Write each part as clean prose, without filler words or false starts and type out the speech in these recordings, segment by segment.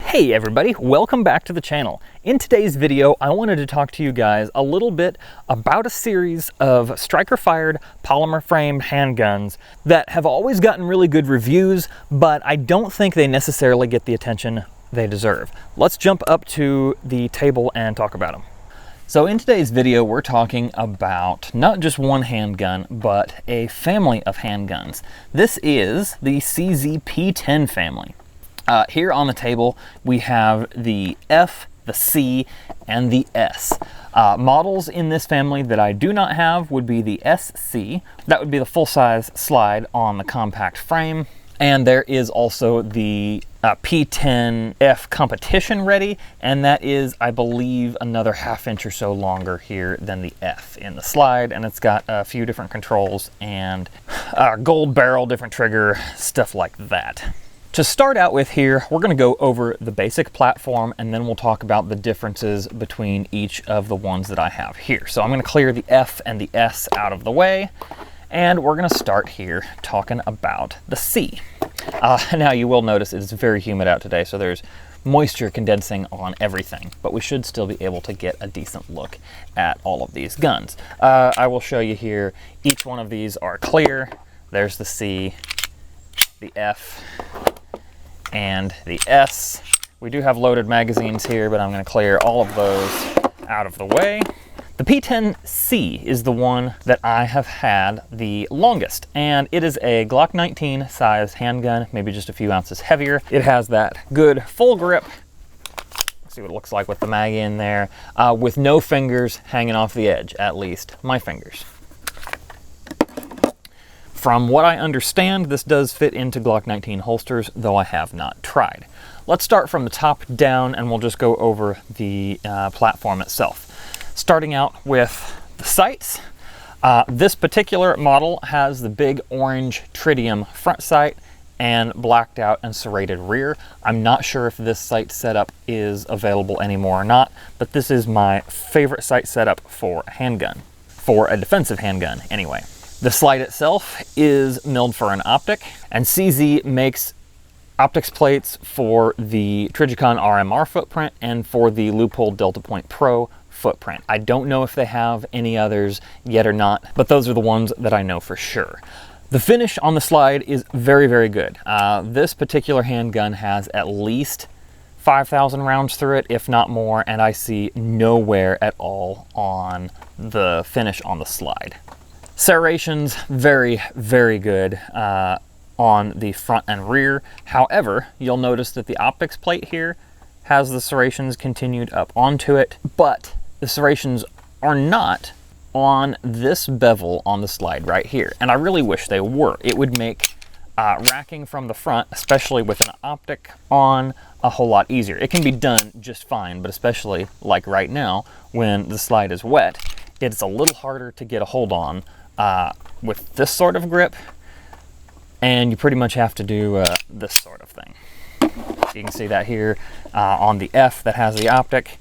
Hey everybody, welcome back to the channel. In today's video, I wanted to talk to you guys a little bit about a series of striker-fired polymer framed handguns that have always gotten really good reviews, but I don't think they necessarily get the attention they deserve. Let's jump up to the table and talk about them. So in today's video, we're talking about not just one handgun, but a family of handguns. This is the CZ P-10 family. Here on the table, we have the F, the C, and the S. Models in this family that I do not have would be the SC. That would be the full-size slide on the compact frame. And there is also the P-10 F competition ready, and that is, I believe, another ½ inch or so longer here than the F in the slide, and it's got a few different controls and gold barrel, different trigger, stuff like that. To start out with here, we're going to go over the basic platform, and then we'll talk about the differences between each of the ones that I have here. So I'm going to clear the F and the S out of the way, and we're going to start here talking about the C. Now you will notice it's very humid out today, so there's moisture condensing on everything, but we should still be able to get a decent look at all of these guns. I will show you here, each one of these are clear. There's the C, the F, and the S. We do have loaded magazines here, but I'm going to clear all of those out of the way. The P-10C is the one that I have had the longest, and it is a Glock 19 size handgun, maybe just a few ounces heavier. It has that good full grip. Let's see what it looks like with the mag in there, with no fingers hanging off the edge, at least my fingers. From what I understand, this does fit into Glock 19 holsters, though I have not tried. Let's start from the top down, and we'll just go over the platform itself. Starting out with the sights. This particular model has the big orange tritium front sight and blacked out and serrated rear. I'm not sure if this sight setup is available anymore or not, but this is my favorite sight setup for a handgun, for a defensive handgun anyway. The slide itself is milled for an optic, and CZ makes optics plates for the Trijicon RMR footprint and for the Leupold Delta Point Pro footprint. I don't know if they have any others yet or not, but those are the ones that I know for sure. The finish on the slide is very, very good. This particular handgun has at least 5,000 rounds through it, if not more, and I see no wear at all on the finish on the slide. Serrations, very, very good on the front and rear. However, you'll notice that the optics plate here has the serrations continued up onto it, but the serrations are not on this bevel on the slide right here, and I really wish they were. It would make racking from the front, especially with an optic on, a whole lot easier. It can be done just fine, but especially like right now when the slide is wet, it's a little harder to get a hold on with this sort of grip, and you pretty much have to do this sort of thing. You can see that here on the F that has the optic.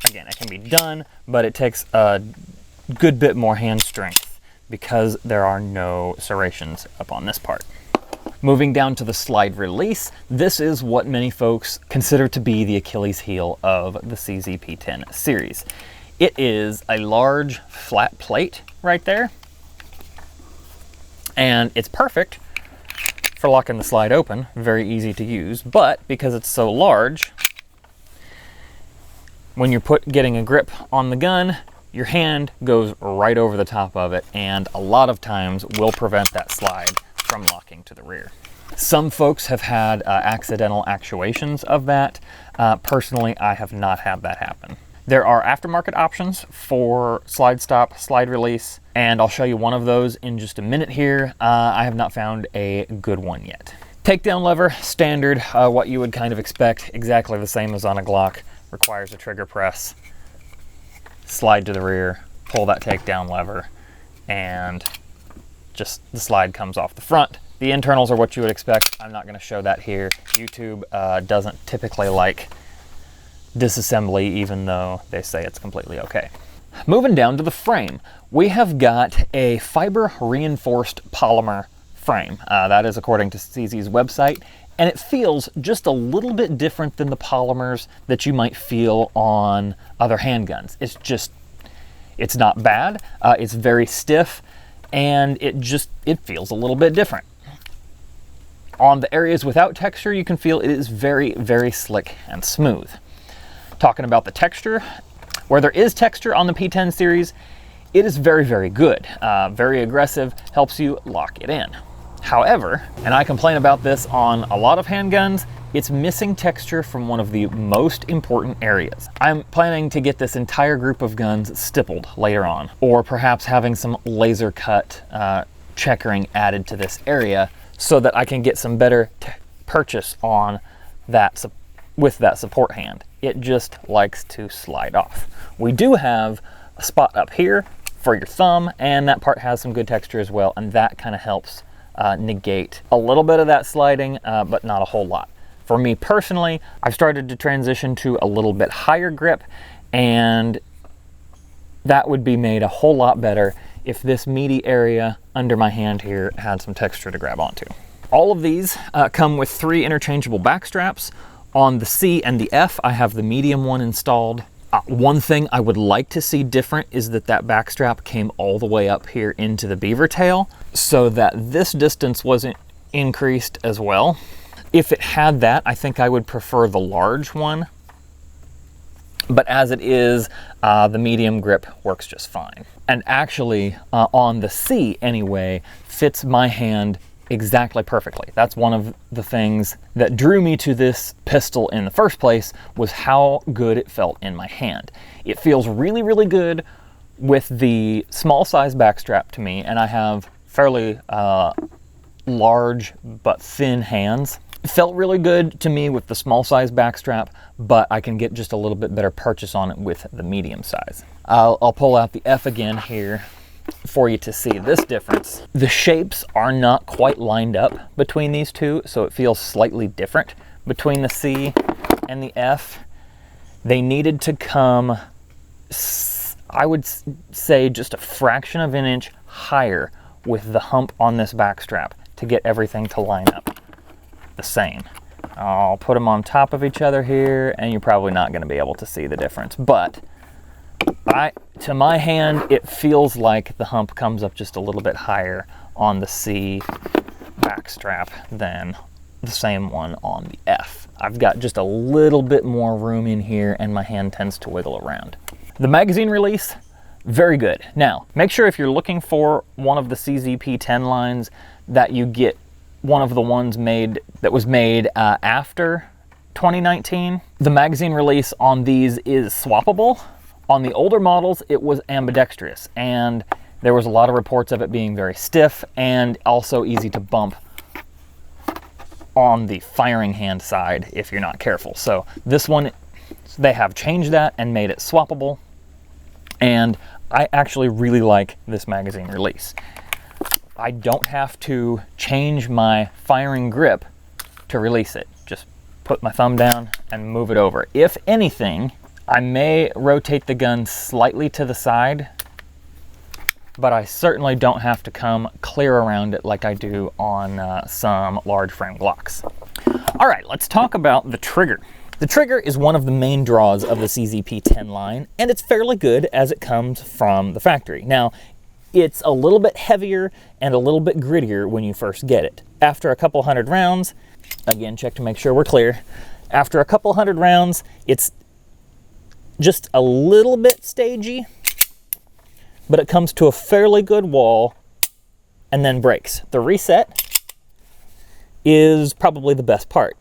Again, it can be done, but it takes a good bit more hand strength because there are no serrations up on this part. Moving down to the slide release, this is what many folks consider to be the Achilles heel of the CZ P-10 series. It is a large flat plate right there, and it's perfect for locking the slide open, very easy to use, but because it's so large, when you're getting a grip on the gun, your hand goes right over the top of it, and a lot of times will prevent that slide from locking to the rear. Some folks have had accidental actuations of that. Personally, I have not had that happen. There are aftermarket options for slide stop, slide release, and I'll show you one of those in just a minute here. I have not found a good one yet. Takedown lever, standard, what you would kind of expect, exactly the same as on a Glock. Requires a trigger press, slide to the rear, pull that takedown lever, and just the slide comes off the front. The internals are what you would expect. I'm not going to show that here. YouTube doesn't typically like disassembly, even though they say it's completely okay. Moving down to the frame, we have got a fiber reinforced polymer frame. That is according to CZ's website, and it feels just a little bit different than the polymers that you might feel on other handguns. It's not bad, it's very stiff, and it feels a little bit different. On the areas without texture, you can feel it is very, very slick and smooth. Talking about the texture, where there is texture on the P-10 series, it is very, very good. Very aggressive, helps you lock it in. However, and I complain about this on a lot of handguns, it's missing texture from one of the most important areas. I'm planning to get this entire group of guns stippled later on, or perhaps having some laser cut checkering added to this area so that I can get some better purchase on that with that support hand. It just likes to slide off. We do have a spot up here for your thumb, and that part has some good texture as well, and that kind of helps negate a little bit of that sliding, but not a whole lot. For me personally, I've started to transition to a little bit higher grip, and that would be made a whole lot better if this meaty area under my hand here had some texture to grab onto. All of these come with 3 interchangeable back straps. On the C and the F, I have the medium one installed. One thing I would like to see different is that back strap came all the way up here into the beaver tail so that this distance wasn't increased as well. If it had that, I think I would prefer the large one. But as it is, the medium grip works just fine. And actually, on the C anyway, fits my hand exactly perfectly. That's one of the things that drew me to this pistol in the first place, was how good it felt in my hand. It feels really, really good with the small size backstrap to me, and I have fairly large but thin hands. It felt really good to me with the small size backstrap, but I can get just a little bit better purchase on it with the medium size. I'll pull out the F again here for you to see this difference. The shapes are not quite lined up between these two, so it feels slightly different between the C and the F. They needed to come, I would say, just a fraction of an inch higher with the hump on this backstrap to get everything to line up the same. I'll put them on top of each other here, and you're probably not going to be able to see the difference, but to my hand, it feels like the hump comes up just a little bit higher on the C backstrap than the same one on the F. I've got just a little bit more room in here, and my hand tends to wiggle around. The magazine release, very good. Now, make sure if you're looking for one of the CZP-10 lines that you get one of the ones that was made after 2019. The magazine release on these is swappable. On the older models, it was ambidextrous, and there was a lot of reports of it being very stiff and also easy to bump on the firing hand side if you're not careful. So this one, they have changed that and made it swappable, and I actually really like this magazine release. I don't have to change my firing grip to release it. Just put my thumb down and move it over. If anything, I may rotate the gun slightly to the side, but I certainly don't have to come clear around it like I do on some large frame Glocks. All right, let's talk about the trigger. The trigger is one of the main draws of the CZP-10 line, and it's fairly good as it comes from the factory. Now, it's a little bit heavier and a little bit grittier when you first get it. After a couple hundred rounds, again, check to make sure we're clear. After a couple hundred rounds, it's just a little bit stagey, but it comes to a fairly good wall and then breaks. The reset is probably the best part.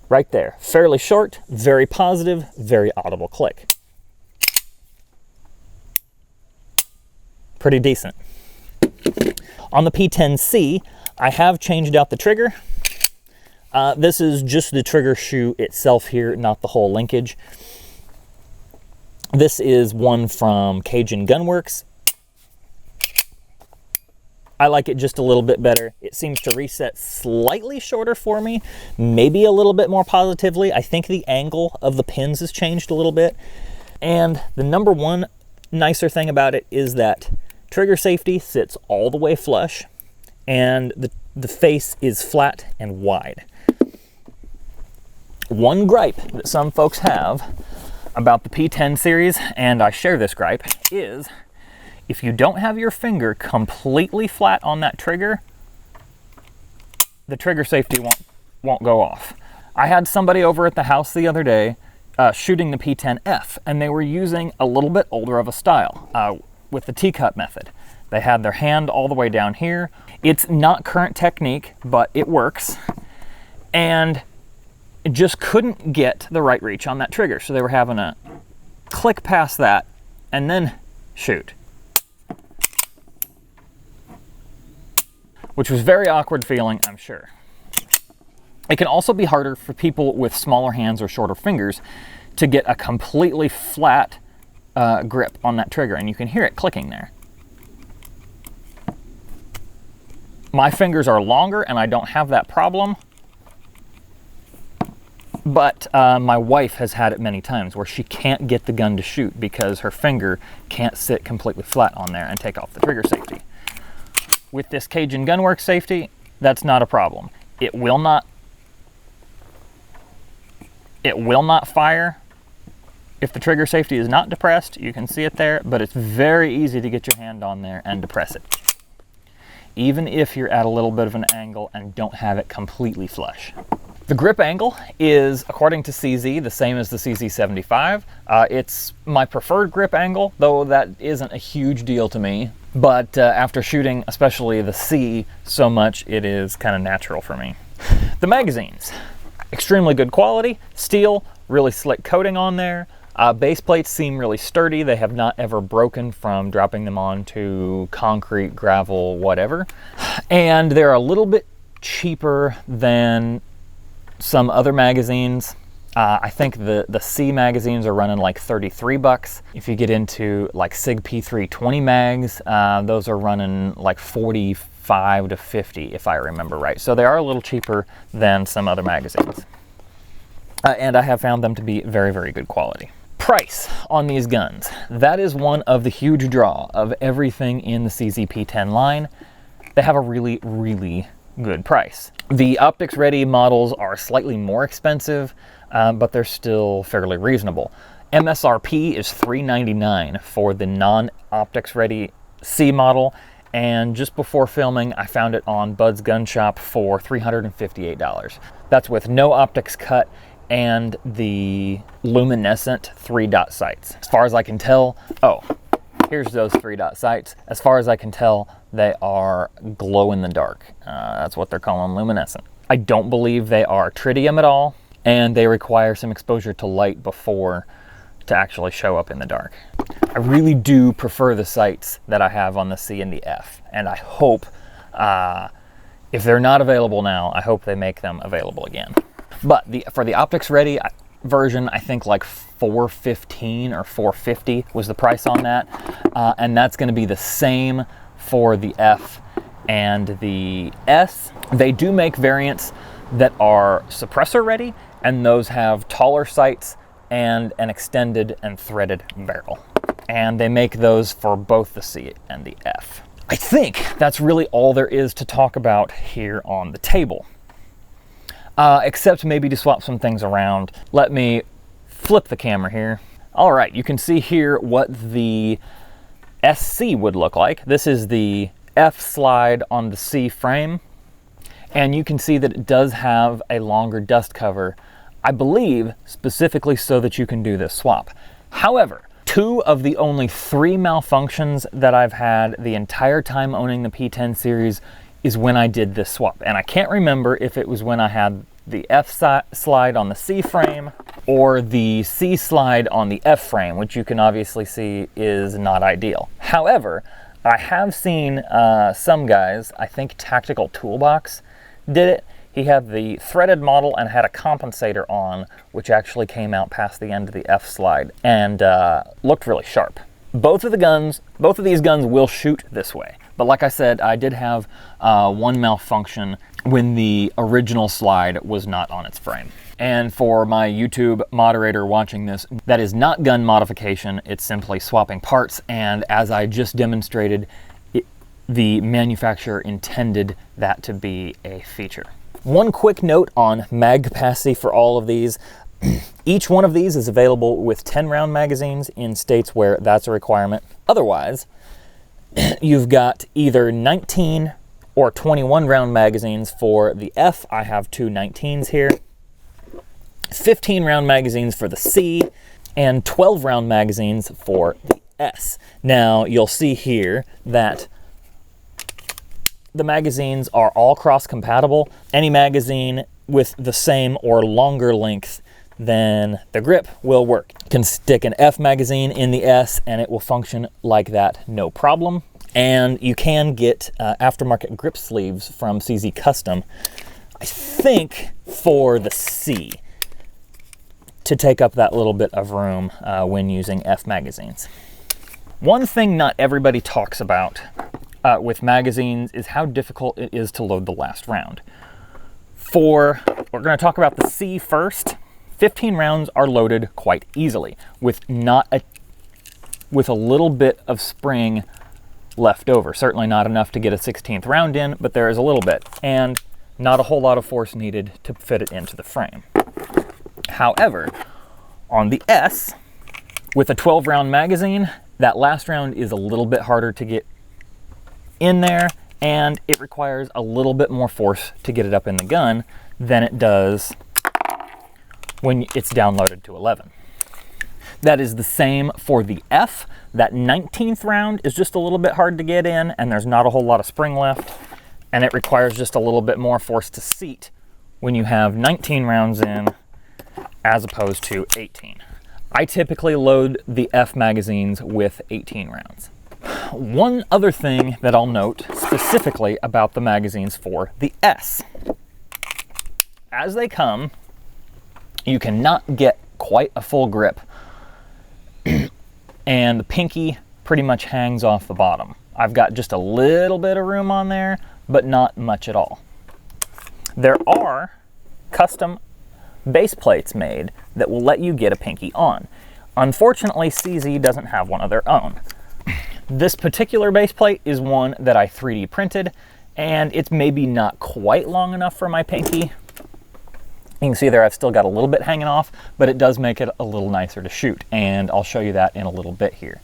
Right there, fairly short, very positive, very audible click. Pretty decent. On the P-10C, I have changed out the trigger. This is just the trigger shoe itself here, not the whole linkage. This is one from Cajun Gunworks. I like it just a little bit better. It seems to reset slightly shorter for me, maybe a little bit more positively. I think the angle of the pins has changed a little bit. And the number one nicer thing about it is that trigger safety sits all the way flush, and the the face is flat and wide. One gripe that some folks have about the P-10 series, and I share this gripe, is if you don't have your finger completely flat on that trigger, the trigger safety won't go off. I had somebody over at the house the other day shooting the P-10F, and they were using a little bit older of a style with the T-cut method. They had their hand all the way down here. It's not current technique, but it works. And just couldn't get the right reach on that trigger. So they were having to click past that and then shoot. Which was very awkward feeling, I'm sure. It can also be harder for people with smaller hands or shorter fingers to get a completely flat grip on that trigger, and you can hear it clicking there. My fingers are longer and I don't have that problem. But my wife has had it many times where she can't get the gun to shoot because her finger can't sit completely flat on there and take off the trigger safety. With this Cajun Gunworks safety, that's not a problem. It will not fire if the trigger safety is not depressed. You can see it there, but it's very easy to get your hand on there and depress it, even if you're at a little bit of an angle and don't have it completely flush. The grip angle is, according to CZ, the same as the CZ75. It's my preferred grip angle, though that isn't a huge deal to me. But after shooting, especially the C so much, it is kind of natural for me. The magazines, extremely good quality, steel, really slick coating on there. Base plates seem really sturdy. They have not ever broken from dropping them onto concrete, gravel, whatever. And they're a little bit cheaper than some other magazines. I think the C magazines are running like 33 bucks. If you get into like SIG P320 mags, those are running like 45 to 50 if I remember right. So they are a little cheaper than some other magazines. And I have found them to be very, very good quality. Price on these guns. That is one of the huge draw of everything in the CZ P-10 line. They have a really, really good price. The optics ready models are slightly more expensive, but they're still fairly reasonable. MSRP is $399 for the non-optics ready C model, and just before filming I found it on Bud's Gun Shop for $358. That's with no optics cut and the luminescent 3-dot sights. As far as I can tell, oh, here's those 3-dot sights. As far as I can tell, they are glow in the dark. That's what they're calling luminescent. I don't believe they are tritium at all, and they require some exposure to light before to actually show up in the dark. I really do prefer the sights that I have on the C and the F, and I hope, if they're not available now, I hope they make them available again. But for the optics ready version, I think like $415 or $450 was the price on that, and that's going to be the same for the F and the S. They do make variants that are suppressor ready, and those have taller sights and an extended and threaded barrel. And they make those for both the C and the F. I think that's really all there is to talk about here on the table. Except maybe to swap some things around. Let me flip the camera here. All right, you can see here what the SC would look like. This is the F slide on the C frame, and you can see that it does have a longer dust cover, I believe specifically so that you can do this swap. However, 2 of the only 3 malfunctions that I've had the entire time owning the P-10 series is when I did this swap. And I can't remember if it was when I had the F slide on the C frame or the C slide on the F frame, which you can obviously see is not ideal. However, I have seen some guys, I think Tactical Toolbox did it. He had the threaded model and had a compensator on, which actually came out past the end of the F slide and looked really sharp. Both of these guns will shoot this way. But like I said, I did have one malfunction when the original slide was not on its frame. And for my YouTube moderator watching this, that is not gun modification, it's simply swapping parts. And as I just demonstrated, the manufacturer intended that to be a feature. One quick note on mag capacity for all of these. Each one of these is available with 10-round magazines in states where that's a requirement. Otherwise, you've got either 19 or 21-round magazines for the F. I have two 19s here. 15-round magazines for the C, and 12-round magazines for the S. Now, you'll see here that the magazines are all cross-compatible. Any magazine with the same or longer length than the grip will work. You can stick an F magazine in the S and it will function like that, no problem. And you can get aftermarket grip sleeves from CZ Custom, I think for the C, to take up that little bit of room when using F magazines. One thing not everybody talks about with magazines is how difficult it is to load the last round. We're going to talk about the C first. 15 rounds are loaded quite easily with a little bit of spring left over. Certainly not enough to get a 16th round in, but there is a little bit, and not a whole lot of force needed to fit it into the frame. However, on the S, with a 12-round magazine, that last round is a little bit harder to get in there, and it requires a little bit more force to get it up in the gun than it does when it's downloaded to 11. That is the same for the F. That 19th round is just a little bit hard to get in, and there's not a whole lot of spring left, and it requires just a little bit more force to seat when you have 19 rounds in as opposed to 18. I typically load the F magazines with 18 rounds. One other thing that I'll note specifically about the magazines for the S. As they come, you cannot get quite a full grip, and the pinky pretty much hangs off the bottom. I've got just a little bit of room on there, but not much at all. There are custom base plates made that will let you get a pinky on. Unfortunately, CZ doesn't have one of their own. This particular base plate is one that I 3D printed, and it's maybe not quite long enough for my pinky. You can see there I've still got a little bit hanging off, but it does make it a little nicer to shoot, and I'll show you that in a little bit here.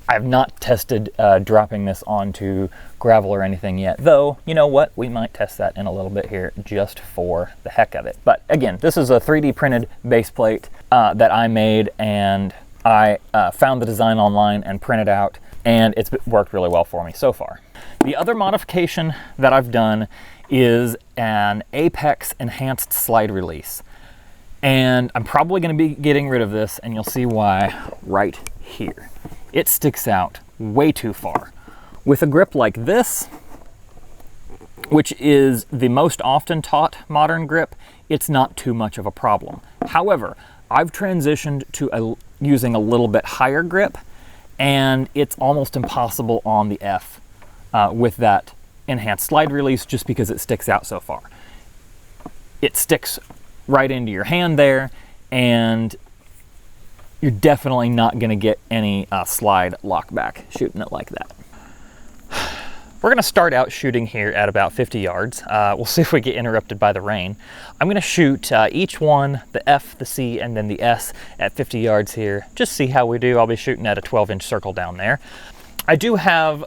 I've not tested dropping this onto gravel or anything yet, though, you know what? We might test that in a little bit here just for the heck of it. But again, this is a 3D printed base plate that I made, and I found the design online and printed out, and it's worked really well for me so far. The other modification that I've done is an Apex enhanced slide release. And I'm probably going to be getting rid of this, and you'll see why right here. It sticks out way too far. With a grip like this, which is the most often taught modern grip, it's not too much of a problem. However, I've transitioned to using a little bit higher grip, and it's almost impossible on the F with that enhanced slide release just because it sticks out so far. It sticks right into your hand there, and you're definitely not going to get any slide lock back shooting it like that. We're going to start out shooting here at about 50 yards. We'll see if we get interrupted by the rain. I'm going to shoot each one, the F, the C, and then the S at 50 yards here. Just see how we do. I'll be shooting at a 12-inch circle down there. I do have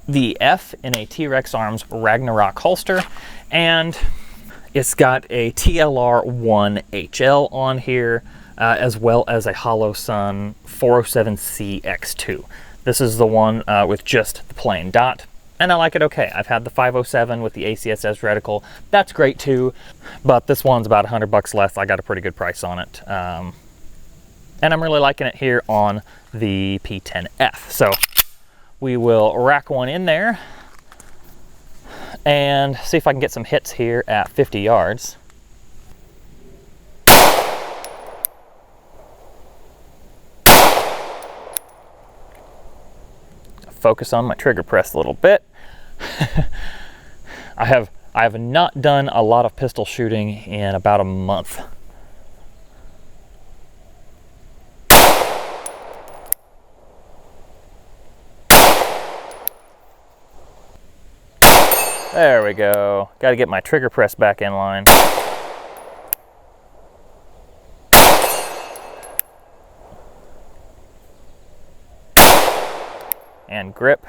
the F in a T-Rex Arms Ragnarok holster, and it's got a TLR-1 HL on here, as well as a HoloSun 407C X2. This is the one with just the plain dot, and I like it okay. I've had the 507 with the ACSS reticle. That's great too, but this one's about $100 less. I got a pretty good price on it, and I'm really liking it here on the P-10F. So we will rack one in there and see if I can get some hits here at 50 yards. Focus on my trigger press a little bit. I have not done a lot of pistol shooting in about a month. There we go. Got to get my trigger press back in line. And grip.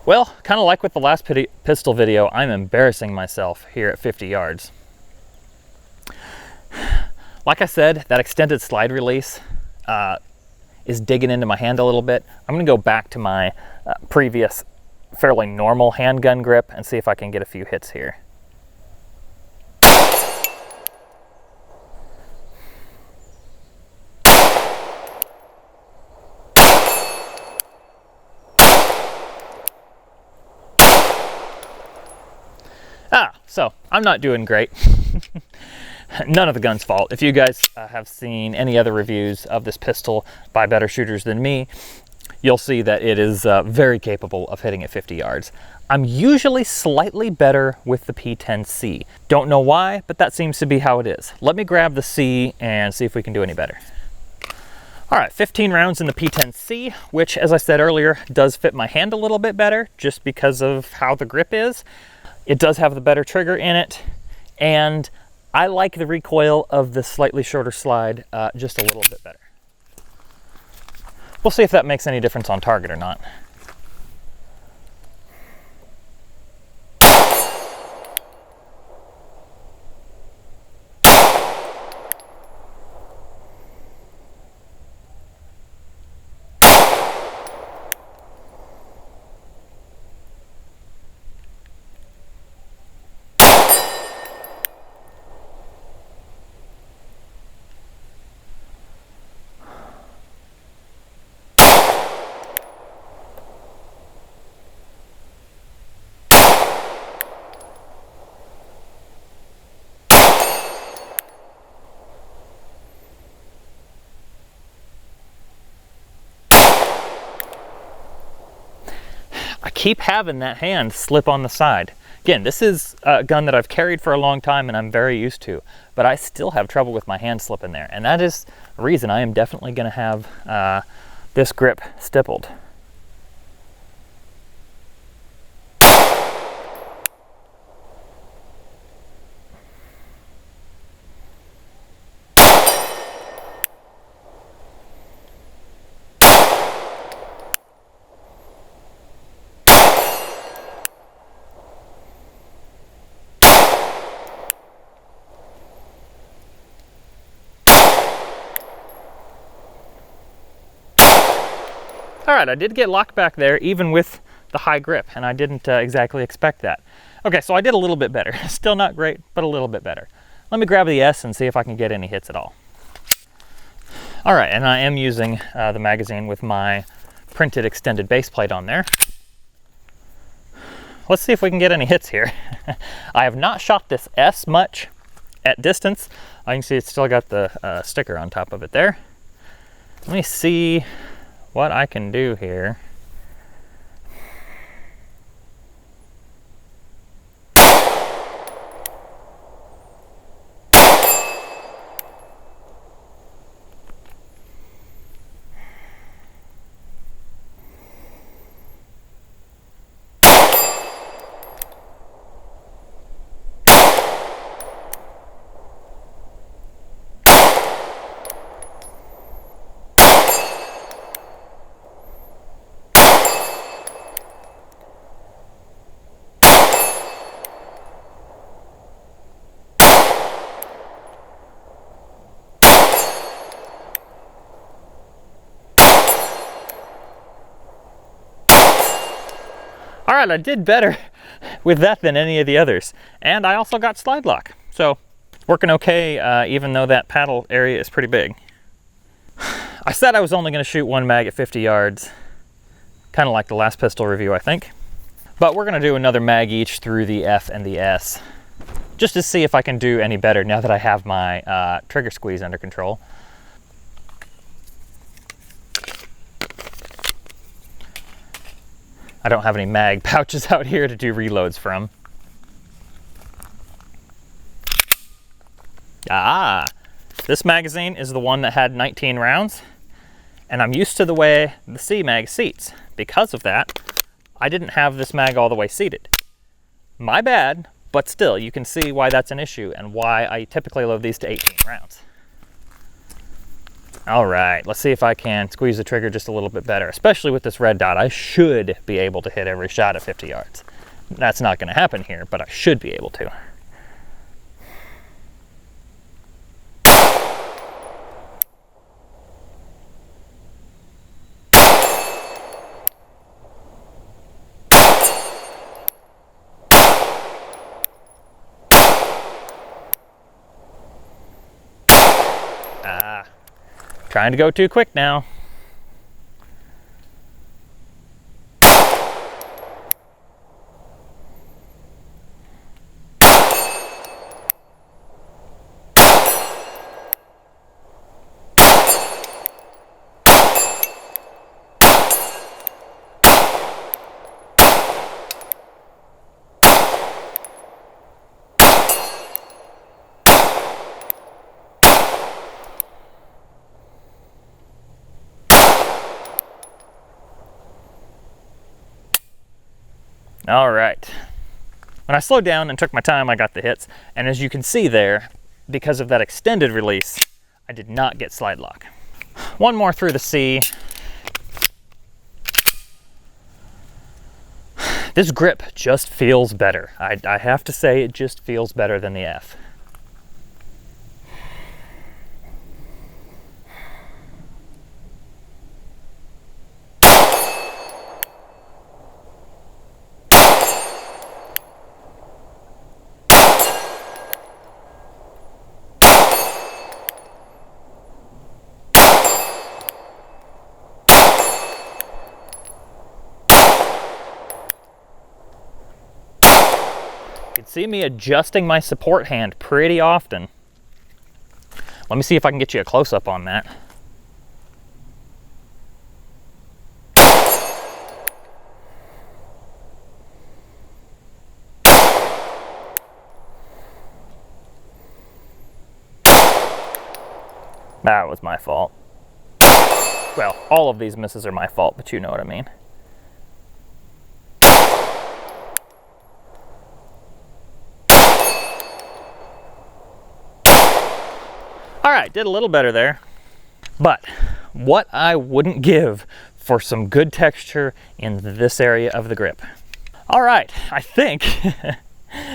Well, kind of like with the last pistol video, I'm embarrassing myself here at 50 yards. Like I said, that extended slide release is digging into my hand a little bit. I'm gonna go back to my previous fairly normal handgun grip and see if I can get a few hits here. So I'm not doing great. None of the gun's fault. If you guys have seen any other reviews of this pistol by better shooters than me, you'll see that it is very capable of hitting at 50 yards. I'm usually slightly better with the P-10C. Don't know why, but that seems to be how it is. Let me grab the C and see if we can do any better. All right, 15 rounds in the P-10C, which, as I said earlier, does fit my hand a little bit better just because of how the grip is. It does have the better trigger in it, and I like the recoil of the slightly shorter slide just a little bit better. We'll see if that makes any difference on target or not. I keep having that hand slip on the side. Again, this is a gun that I've carried for a long time and I'm very used to, but I still have trouble with my hand slipping there. And that is a reason I am definitely gonna have this grip stippled. All right, I did get locked back there even with the high grip, and I didn't exactly expect that. Okay, so I did a little bit better. Still not great, but a little bit better. Let me grab the S and see if I can get any hits at all. All right, and I am using the magazine with my printed extended base plate on there. Let's see if we can get any hits here. I have not shot this S much at distance. I can see it's still got the sticker on top of it there. Let me see what I can do here. All right, I did better with that than any of the others. And I also got slide lock. So working okay, even though that paddle area is pretty big. I said I was only gonna shoot one mag at 50 yards, kind of like the last pistol review, I think. But we're gonna do another mag each through the F and the S, just to see if I can do any better now that I have my trigger squeeze under control. I don't have any mag pouches out here to do reloads from. Ah, this magazine is the one that had 19 rounds, and I'm used to the way the C mag seats. Because of that, I didn't have this mag all the way seated. My bad, but still, you can see why that's an issue and why I typically load these to 18 rounds. All right, let's see if I can squeeze the trigger just a little bit better, especially with this red dot. I should be able to hit every shot at 50 yards. That's not going to happen here, but I should be able to. Trying to go too quick now. All right. When I slowed down and took my time, I got the hits. And as you can see there, because of that extended release, I did not get slide lock. One more through the C. This grip just feels better. I have to say it just feels better than the F. You can see me adjusting my support hand pretty often. Let me see if I can get you a close-up on that. That was my fault. Well, all of these misses are my fault, but you know what I mean. All right, did a little better there. But what I wouldn't give for some good texture in this area of the grip. All right, I think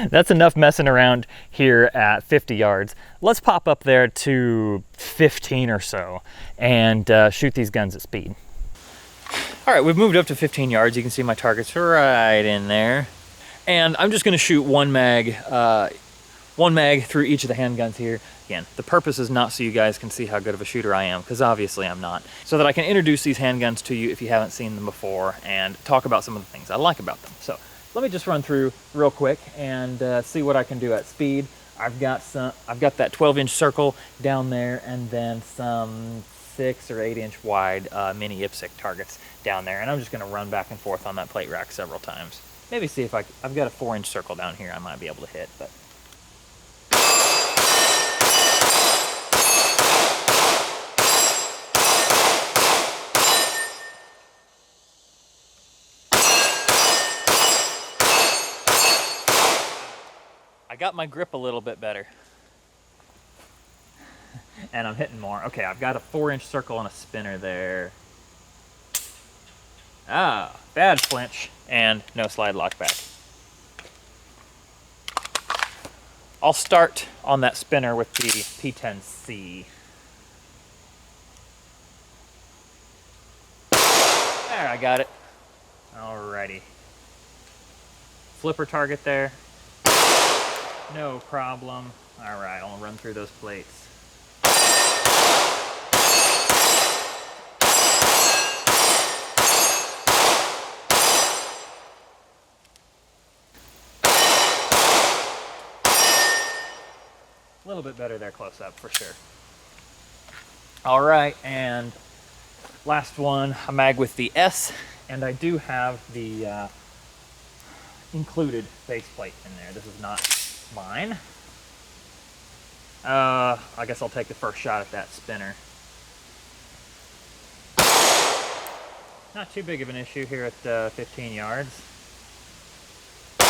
that's enough messing around here at 50 yards. Let's pop up there to 15 or so and shoot these guns at speed. All right, we've moved up to 15 yards. You can see my target's right in there. And I'm just gonna shoot one mag through each of the handguns here. Again, the purpose is not so you guys can see how good of a shooter I am, because obviously I'm not. So that I can introduce these handguns to you if you haven't seen them before and talk about some of the things I like about them. So let me just run through real quick and see what I can do at speed. I've got that 12-inch circle down there, and then some 6 or 8-inch wide mini IPSC targets down there, and I'm just going to run back and forth on that plate rack several times. Maybe see if I've got a 4-inch circle down here I might be able to hit, but. I got my grip a little bit better. And I'm hitting more. Okay, I've got a 4-inch circle and a spinner there. Ah, bad flinch and no slide lock back. I'll start on that spinner with the P-10C. There, I got it. Alrighty. Flipper target there. No problem. All right, I'll run through those plates. A little bit better there close up for sure. All right, and last one, a mag with the S, and I do have the included base plate in there. This is not mine. I guess I'll take the first shot at that spinner. Not too big of an issue here at 15 yards. It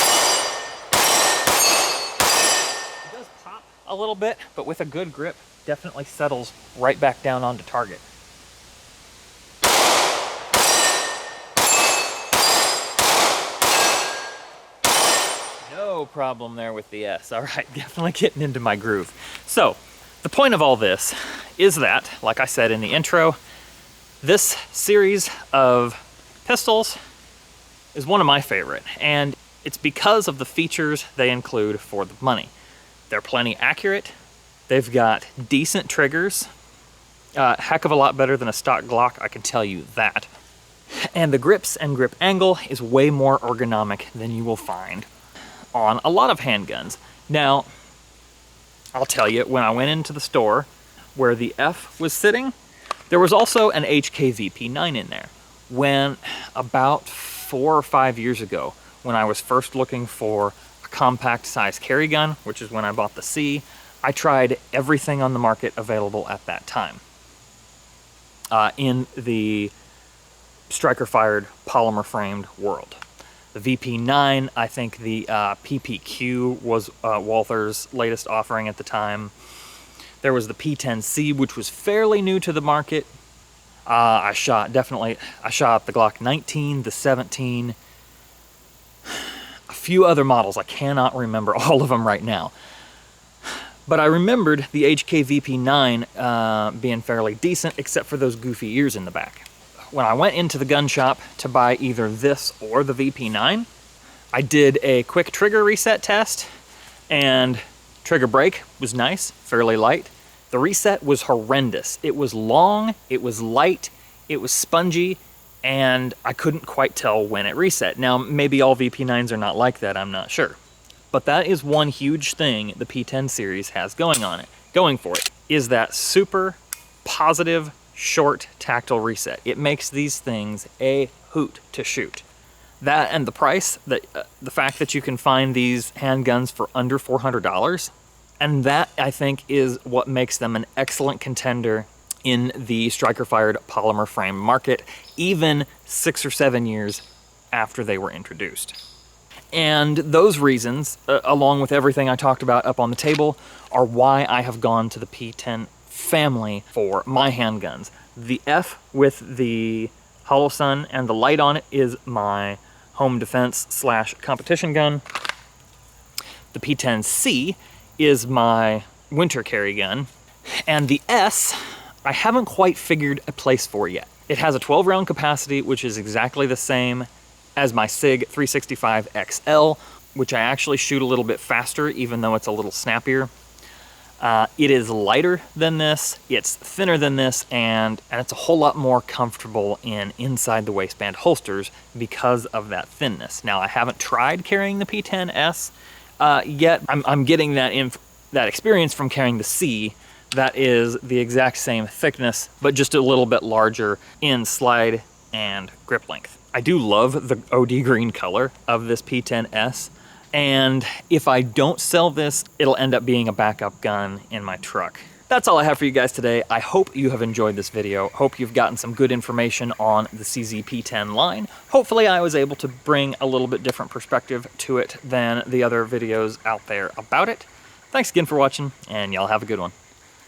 does pop a little bit, but with a good grip, definitely settles right back down onto target. No problem there with the S. All right, definitely getting into my groove. So, the point of all this is that, like I said in the intro, this series of pistols is one of my favorite, and it's because of the features they include for the money. They're plenty accurate, they've got decent triggers, heck of a lot better than a stock Glock, I can tell you that. And the grips and grip angle is way more ergonomic than you will find on a lot of handguns. Now, I'll tell you, when I went into the store where the F was sitting, there was also an HK VP9 in there. When about 4 or 5 years ago, when I was first looking for a compact size carry gun, which is when I bought the C, I tried everything on the market available at that time. In the striker-fired polymer-framed world. The VP9, I think the PPQ was Walther's latest offering at the time. There was the P-10C, which was fairly new to the market. I shot the Glock 19, the 17, a few other models. I cannot remember all of them right now. But I remembered the HK VP9 being fairly decent, except for those goofy ears in the back. When I went into the gun shop to buy either this or the VP9, I did a quick trigger reset test, and trigger brake was nice, fairly light. The reset was horrendous. It was long, it was light, it was spongy, and I couldn't quite tell when it reset. Now, maybe all VP9s are not like that, I'm not sure. But that is one huge thing the P-10 series has going for it, is that super positive, short tactile reset. It makes these things a hoot to shoot. That and the price, the fact that you can find these handguns for under $400, and that, I think, is what makes them an excellent contender in the striker-fired polymer frame market, even 6 or 7 years after they were introduced. And those reasons, along with everything I talked about up on the table, are why I have gone to the P-10 family for my handguns. The F with the Holosun and the light on it is my home defense / competition gun. The P-10C is my winter carry gun. And the S, I haven't quite figured a place for yet. It has a 12 round capacity, which is exactly the same as my SIG 365 XL, which I actually shoot a little bit faster, even though it's a little snappier. It is lighter than this, it's thinner than this, and it's a whole lot more comfortable in inside the waistband holsters because of that thinness. Now, I haven't tried carrying the P-10S yet. I'm getting that experience from carrying the C. That is the exact same thickness, but just a little bit larger in slide and grip length. I do love the OD green color of this P-10S. And if I don't sell this, it'll end up being a backup gun in my truck. That's all I have for you guys today. I hope you have enjoyed this video. Hope you've gotten some good information on the CZ P-10 line. Hopefully I was able to bring a little bit different perspective to it than the other videos out there about it. Thanks again for watching, and y'all have a good one.